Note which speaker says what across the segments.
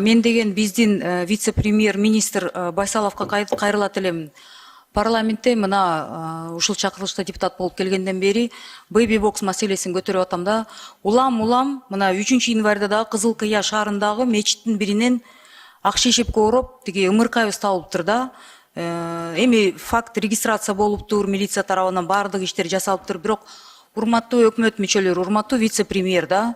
Speaker 1: Мен деген биздин вице-премьер-министр Байсаловго кайрылат элем. Парламентте мына ушул чакырылышта депутат болуп келгенден бери бэби бокс маселесин көтөрүп атам да. Улам мына 3 январда дагы Кызыл Кыя шаарындагы мечиттин биринен ак шешепке ороп тиги ымыркайыбыз табылыптыр да. Эми факт регистрация болуптур, милиция тарабынан баардык иштер жасалыптыр. Бирок урматтуу өкмөт мүчөлөрү, урматтуу вице-премьер да.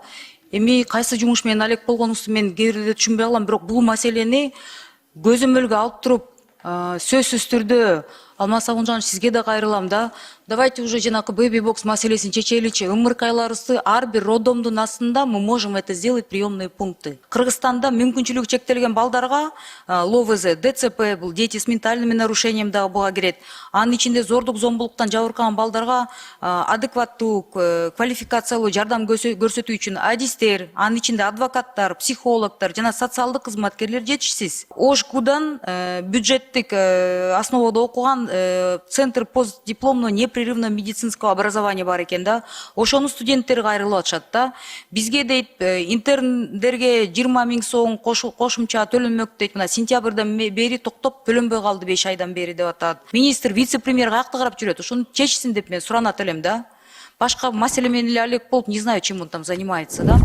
Speaker 1: Эми кайсы жумуш менен алек болгонубузду мен кээ бирде түшүнбөй калам, бирок бул маселени көзөмөлгө алып туруп сөзсүз түрдө Алмаз Сагунжанович, сизге да кайрылам да. Давайте уже жанакы бэби бокс маселесин чечеличи. Ымыркайларыбызды ар бир роддомдун астында мы можем это сделать приемные пункты. Кыргызстанда мүмкүнчүлүгү чектелген балдарга ЛОВЗ, ДЦП, бул дети с ментальными нарушениями дагы буга кирет. Анын ичинде зордук зомбулуктан жабыркаган балдарга адекваттуу квалификациялуу жардам көрсөтүү үчүн адистер, анын ичинде адвокаттар, психологдор жана социалдык кызматкерлер жетишсиз. ОШКУдан бюджеттик основада окуган Центр постдипломного непрерывного медицинского образования бар экен да. Ошонун студенттери кайрылып атышат да. Бизге дейт интерндерге 20 000 сом кошумча төлөнмөк дейт. Мына сентябрдан бери токтоп төлөнбөй калды 5 айдан бери деп атат. Министр, вице-премьер каякта карап жүрөт? Ошону чечсин деп мен суранат элем да. Башка маселе менен эле алек болуп, не знаю, чем он там занимается, да.